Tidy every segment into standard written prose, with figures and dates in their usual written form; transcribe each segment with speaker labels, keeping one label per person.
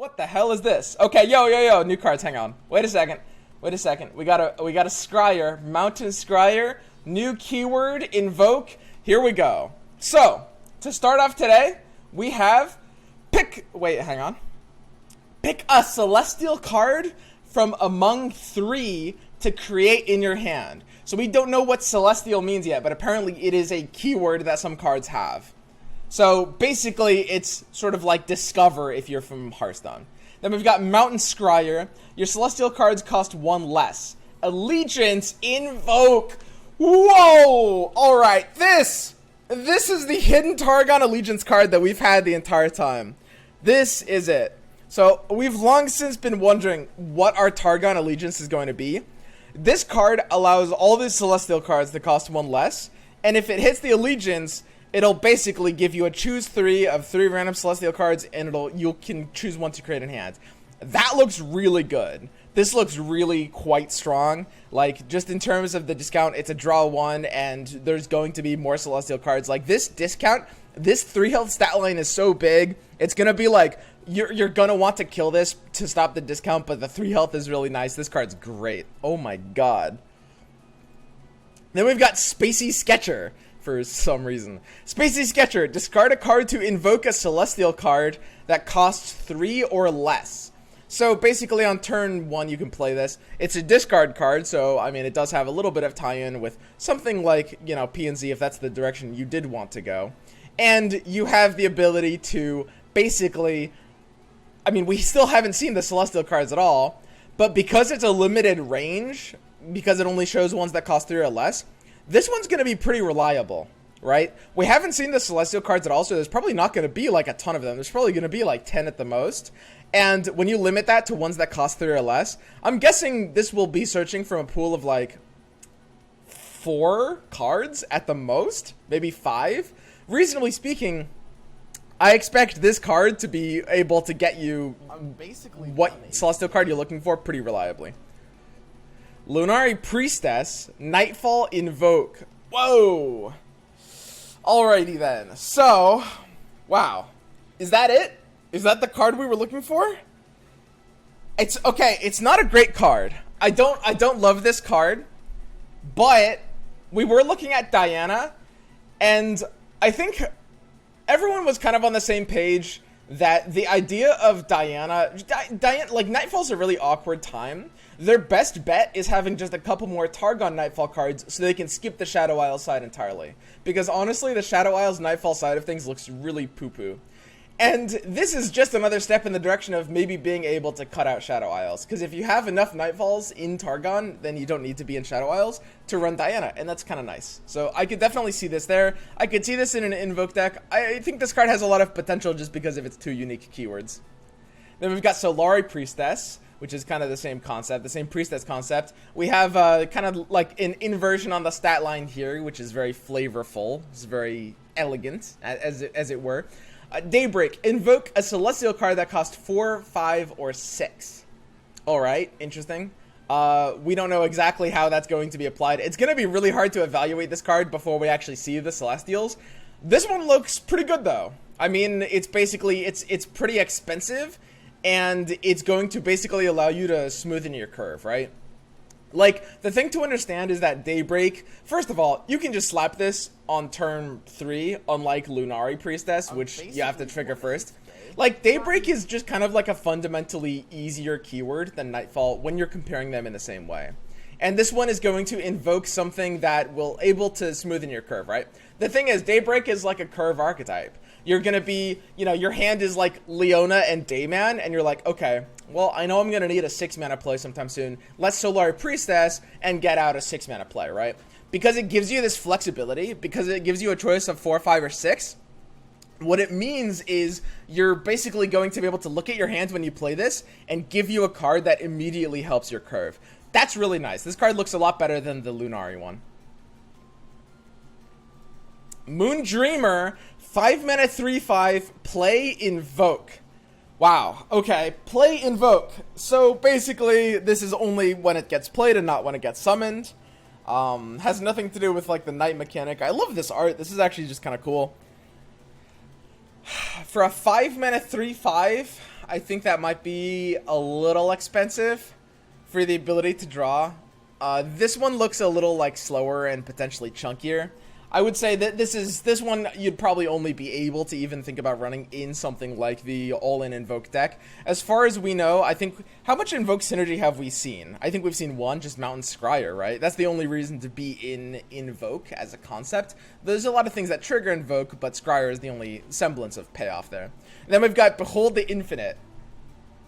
Speaker 1: What the hell is this? Okay, yo, new cards, hang on. Wait a second. We got a scryer, mountain scryer, new keyword, invoke. Here we go. So, to start off today, we have pick a celestial card from among 3 to create in your hand. So we don't know what celestial means yet, but apparently it is a keyword that some cards have. So basically, it's sort of like discover if you're from Hearthstone. Then we've got Mountain Scryer. Your celestial cards cost 1 less. Allegiance, Invoke. Whoa! Alright, this is the hidden Targon Allegiance card that we've had the entire time. This is it. So we've long since been wondering what our Targon Allegiance is going to be. This card allows all the celestial cards to cost 1 less. And if it hits the Allegiance, it'll basically give you a choose 3 of 3 random celestial cards, and you can choose 1 to create in hand. That looks really good. This looks really quite strong. Like, just in terms of the discount, it's a draw 1, and there's going to be more celestial cards. Like, this discount, this 3 health stat line is so big, it's gonna be like, you're gonna want to kill this to stop the discount, but the 3 health is really nice. This card's great. Oh my god. Then we've got Spacey Sketcher. For some reason. Spacey Sketcher, discard a card to invoke a celestial card that costs 3 or less. So basically on turn 1 you can play this. It's a discard card, so I mean it does have a little bit of tie-in with something like, you know, P and Z if that's the direction you did want to go. And you have the ability to basically, I mean we still haven't seen the celestial cards at all, but because it's a limited range, because it only shows ones that cost 3 or less, this one's going to be pretty reliable, right? We haven't seen the celestial cards at all, so there's probably not going to be like a ton of them. There's probably going to be like 10 at the most. And when you limit that to ones that cost 3 or less, I'm guessing this will be searching from a pool of like 4 cards at the most, maybe 5. Reasonably speaking, I expect this card to be able to get you what celestial card you're looking for pretty reliably. Lunari Priestess, Nightfall, Invoke. Whoa! Alrighty then. So, wow. Is that it? Is that the card we were looking for? It's okay, it's not a great card. I don't love this card, but we were looking at Diana, and I think everyone was kind of on the same page that the idea of Diana, like Nightfall's a really awkward time. Their best bet is having just a couple more Targon Nightfall cards so they can skip the Shadow Isles side entirely. Because honestly, the Shadow Isles Nightfall side of things looks really poo-poo. And this is just another step in the direction of maybe being able to cut out Shadow Isles. Because if you have enough Nightfalls in Targon, then you don't need to be in Shadow Isles to run Diana, and that's kind of nice. So I could definitely see this there. I could see this in an Invoke deck. I think this card has a lot of potential just because of its 2 unique keywords. Then we've got Solari Priestess, which is kind of the same concept, the same Priestess concept. We have kind of like an inversion on the stat line here, which is very flavorful. It's very elegant, as it were. Daybreak, invoke a celestial card that costs 4, 5, or 6. Alright, interesting. We don't know exactly how that's going to be applied. It's going to be really hard to evaluate this card before we actually see the celestials. This one looks pretty good though. I mean, it's basically, it's pretty expensive, and it's going to basically allow you to smoothen your curve, right? Like, the thing to understand is that Daybreak, first of all, you can just slap this on turn 3, unlike Lunari Priestess, which you have to trigger first. Like, Daybreak is just kind of like a fundamentally easier keyword than Nightfall when you're comparing them in the same way. And this one is going to invoke something that will able to smoothen your curve, right? The thing is, Daybreak is like a curve archetype. You're going to be, you know, your hand is like Leona and Dayman, and you're like, okay, well, I know I'm going to need a 6-mana play sometime soon. Let's Solari Priestess and get out a 6-mana play, right? Because it gives you this flexibility, because it gives you a choice of 4, 5, or 6. What it means is you're basically going to be able to look at your hands when you play this and give you a card that immediately helps your curve. That's really nice. This card looks a lot better than the Lunari one. Moon Dreamer, 5-mana 3/5, play Invoke. Wow, okay, play Invoke. So basically, this is only when it gets played and not when it gets summoned. Has nothing to do with like the night mechanic. I love this art. This is actually just kind of cool. For a 5-mana 3/5, I think that might be a little expensive for the ability to draw. This one looks a little like slower and potentially chunkier. I would say that this one you'd probably only be able to even think about running in something like the all-in Invoke deck. As far as we know, I think, how much Invoke synergy have we seen? I think we've seen one, just Mountain Scryer, right? That's the only reason to be in Invoke as a concept. There's a lot of things that trigger Invoke, but Scryer is the only semblance of payoff there. And then we've got Behold the Infinite.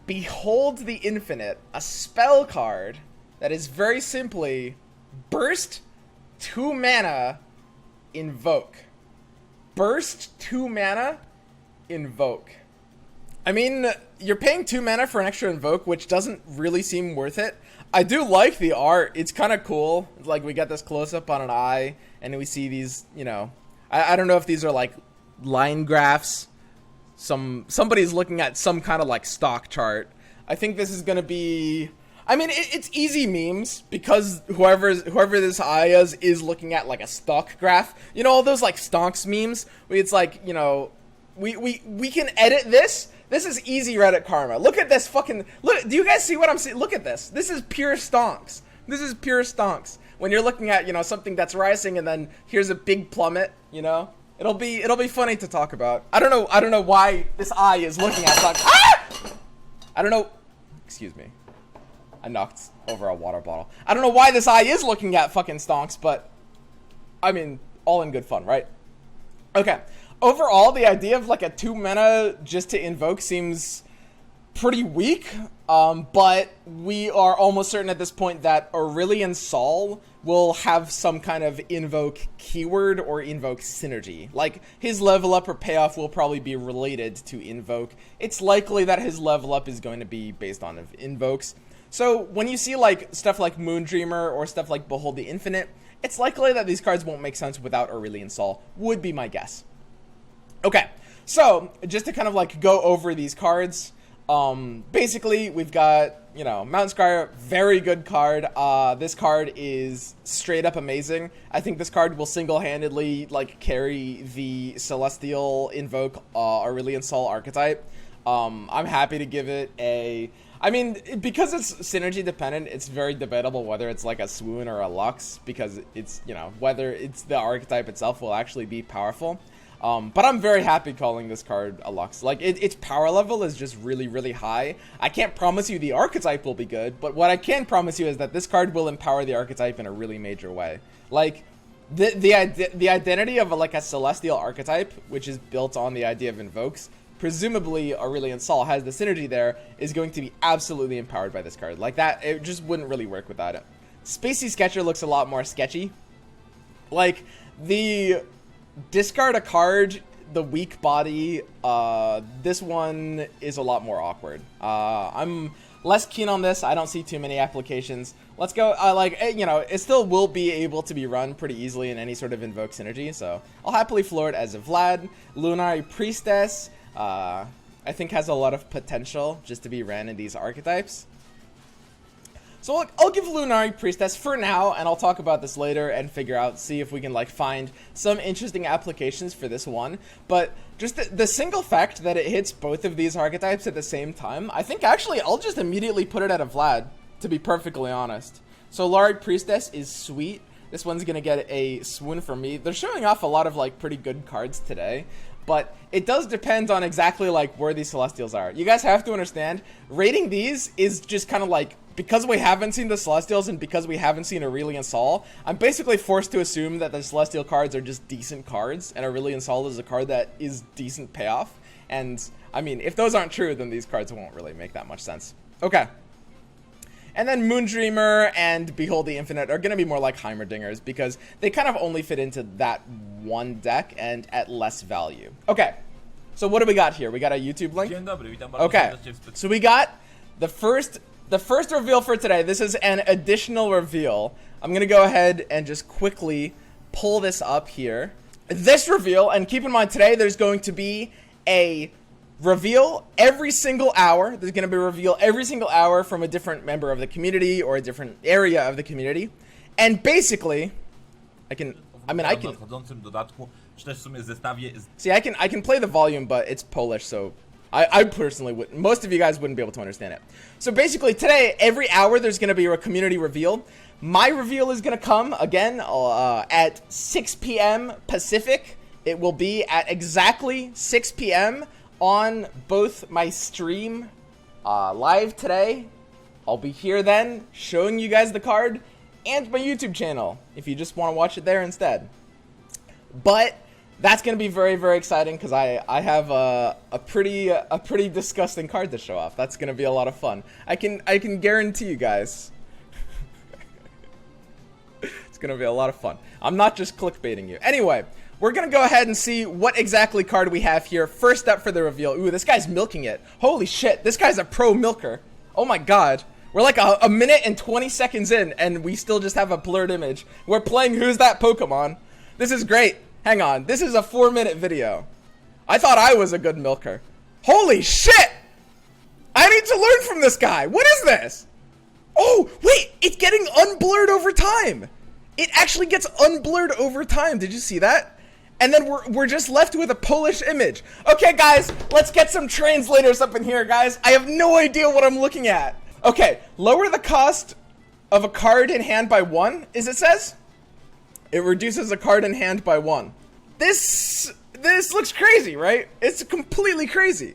Speaker 1: Behold the Infinite, a spell card that is very simply burst 2 mana, Invoke. Burst 2 mana, Invoke. I mean, you're paying 2 mana for an extra Invoke, which doesn't really seem worth it. I do like the art. It's kind of cool. Like, we get this close-up on an eye, and we see these, you know... I don't know if these are, like, line graphs. Somebody's looking at some kind of, like, stock chart. I think this is going to be... I mean, it's easy memes because whoever this eye is looking at like a stock graph. You know, all those like stonks memes where it's like, you know, we can edit this. This is easy Reddit karma. Look at this fucking, look, do you guys see what I'm seeing? Look at this. This is pure stonks. This is pure stonks. When you're looking at, you know, something that's rising and then here's a big plummet, you know? It'll be funny to talk about. I don't know why this eye is looking at stonks. Ah! I don't know. Excuse me. I knocked over a water bottle. I don't know why this eye is looking at fucking stonks, but I mean, all in good fun, right? Okay. Overall, the idea of like a 2 mana just to invoke seems pretty weak, but we are almost certain at this point that Aurelian Sol will have some kind of invoke keyword or invoke synergy. Like, his level up or payoff will probably be related to invoke. It's likely that his level up is going to be based on invokes. So when you see like stuff like Moondreamer or stuff like Behold the Infinite, it's likely that these cards won't make sense without Aurelian Sol, would be my guess. Okay, so just to kind of like go over these cards, basically we've got, you know, Mountain Scryer, very good card. This card is straight up amazing. I think this card will single-handedly like carry the Celestial Invoke Aurelian Sol archetype. I'm happy to give it a... I mean, because it's synergy dependent, it's very debatable whether it's like a swoon or a lux, because it's, you know, whether it's the archetype itself will actually be powerful. But I'm very happy calling this card a lux. Like, its power level is just really, really high. I can't promise you the archetype will be good, but what I can promise you is that this card will empower the archetype in a really major way. Like, the identity of like a celestial archetype, which is built on the idea of invokes, presumably Aurelian Sol has the synergy there, is going to be absolutely empowered by this card. Like that, it just wouldn't really work without it. Spacey Sketcher looks a lot more sketchy. Like, the discard a card, the weak body, this one is a lot more awkward. I'm less keen on this. I don't see too many applications. Let's go, like, you know, it still will be able to be run pretty easily in any sort of invoke synergy, so I'll happily floor it as a Vlad. Lunari Priestess, I think has a lot of potential just to be ran in these archetypes. So I'll give Lunari Priestess for now, and I'll talk about this later and see if we can like find some interesting applications for this one. But just the single fact that it hits both of these archetypes at the same time, I think actually I'll just immediately put it at a Vlad, to be perfectly honest. So Solari Priestess is sweet. This one's gonna get a swoon from me. They're showing off a lot of like pretty good cards today, but it does depend on exactly like where these Celestials are. You guys have to understand, rating these is just kind of like, because we haven't seen the Celestials and because we haven't seen Aurelian Sol, I'm basically forced to assume that the Celestial cards are just decent cards, and Aurelian Sol is a card that is decent payoff. And, I mean, if those aren't true, then these cards won't really make that much sense. Okay. And then Moondreamer and Behold the Infinite are going to be more like Heimerdingers, because they kind of only fit into that one deck and at less value. Okay. So what do we got here? We got a YouTube link? Okay. So we got the first reveal for today. This is an additional reveal. I'm going to go ahead and just quickly pull this up here. This reveal, and keep in mind today there's going to be a reveal every single hour. There's going to be a reveal every single hour from a different member of the community or a different area of the community. And basically, I can play the volume, but it's Polish, so I personally wouldn't. Most of you guys wouldn't be able to understand it. So basically today, every hour there's going to be a community reveal. My reveal is going to come again at 6 p.m. Pacific. It will be at exactly 6 p.m. on both my stream live today. I'll be here then showing you guys the card, and my YouTube channel if you just want to watch it there instead. But that's going to be very, very exciting because I have a pretty disgusting card to show off. That's going to be a lot of fun. I can guarantee you guys. It's going to be a lot of fun. I'm not just clickbaiting you. Anyway, we're going to go ahead and see what exactly card we have here. First up for the reveal. Ooh, this guy's milking it. Holy shit, this guy's a pro milker. Oh my god. We're like a minute and 20 seconds in, and we still just have a blurred image. We're playing Who's That Pokemon. This is great. Hang on, this is a 4-minute video. I thought I was a good milker. Holy shit! I need to learn from this guy. What is this? Oh, wait, it's getting unblurred over time. It actually gets unblurred over time. Did you see that? And then we're just left with a Polish image. Okay, guys, let's get some translators up in here, guys. I have no idea what I'm looking at. Okay, lower the cost of a card in hand by 1, as it says. It reduces a card in hand by 1. This looks crazy, right? It's completely crazy.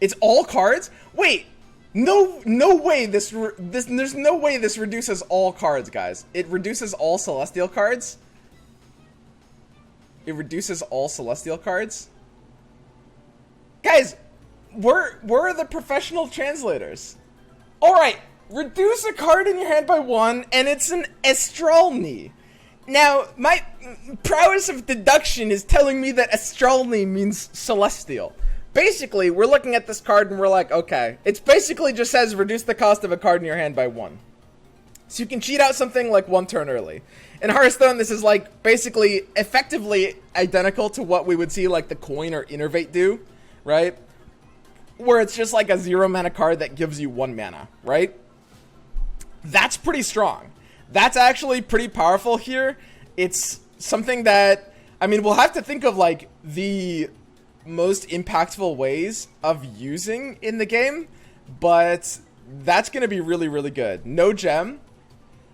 Speaker 1: It's all cards? Wait, no way there's no way this reduces all cards, guys. It reduces all Celestial cards? It reduces all Celestial cards? Guys, we're the professional translators. Alright. Reduce a card in your hand by 1, and it's an Astralny. Now, my prowess of deduction is telling me that Astralny means Celestial. Basically, we're looking at this card and we're like, okay, it's basically just says reduce the cost of a card in your hand by 1. So you can cheat out something like 1 turn early. In Hearthstone, this is like basically effectively identical to what we would see like the Coin or Innervate do, right? Where it's just like a 0 mana card that gives you 1 mana, right? That's pretty strong. That's actually pretty powerful here. It's something that, I mean, we'll have to think of like the most impactful ways of using in the game, but that's going to be really, really good. No gem.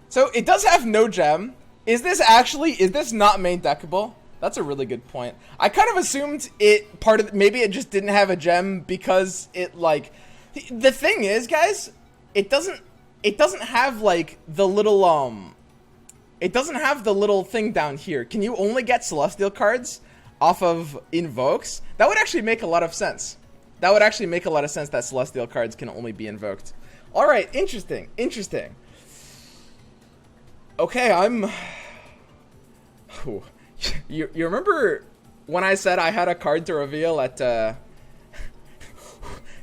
Speaker 1: So it does have no gem. Is this not main deckable? That's a really good point. I kind of assumed maybe it just didn't have a gem because it like, the thing is, guys, it doesn't have like the little it doesn't have the little thing down here. Can you only get Celestial cards off of invokes? That would actually make a lot of sense. That would actually make a lot of sense that Celestial cards can only be invoked. All right, interesting. Okay, you remember when I said I had a card to reveal at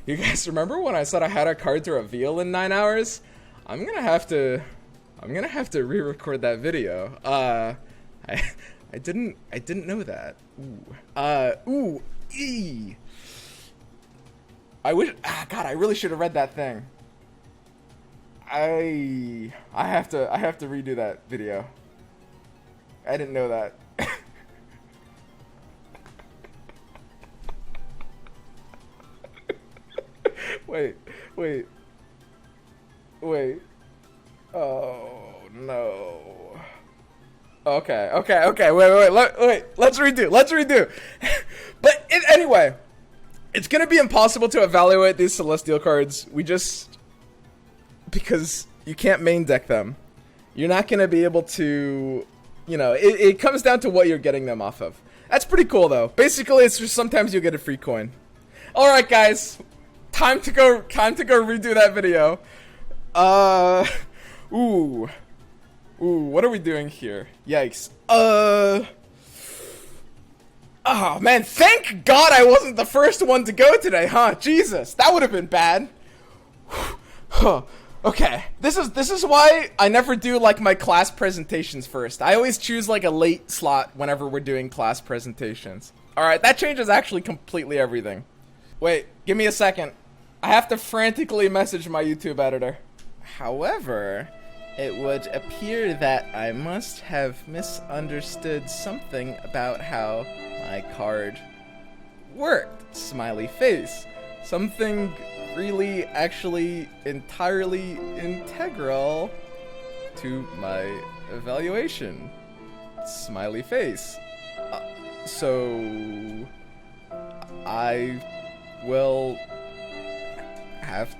Speaker 1: you guys remember when I said I had a card to reveal in 9 hours? I'm gonna have to re-record that video. I didn't know that. I wish. God, I really should have read that thing. I have to redo that video. I didn't know that. Wait. Oh no. Okay. Wait. Let's redo. But anyway, it's gonna be impossible to evaluate these Celestial cards. Because you can't main deck them. You're not gonna be able to, it comes down to what you're getting them off of. That's pretty cool though. Basically, it's just sometimes you get a free coin. All right, guys. Time to go redo that video. What are we doing here? Yikes. Oh man, thank God I wasn't the first one to go today, huh? Jesus, that would have been bad. Okay, this is why I never do like my class presentations first. I always choose like a late slot whenever we're doing class presentations. All right, that changes actually completely everything. Wait, give me a second. I have to frantically message my YouTube editor. However, it would appear that I must have misunderstood something about how my card worked. Smiley face. Something really, actually, entirely integral to my evaluation. Smiley face. So I will have...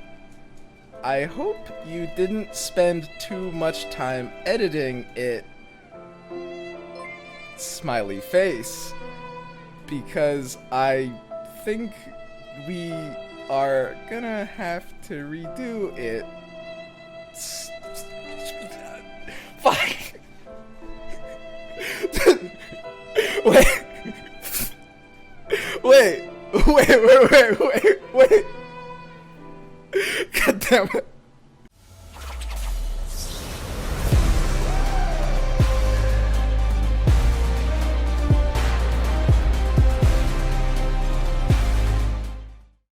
Speaker 1: I hope you didn't spend too much time editing it. Smiley face. Because I think we are gonna have to redo it. Fuck. Wait. God damn it.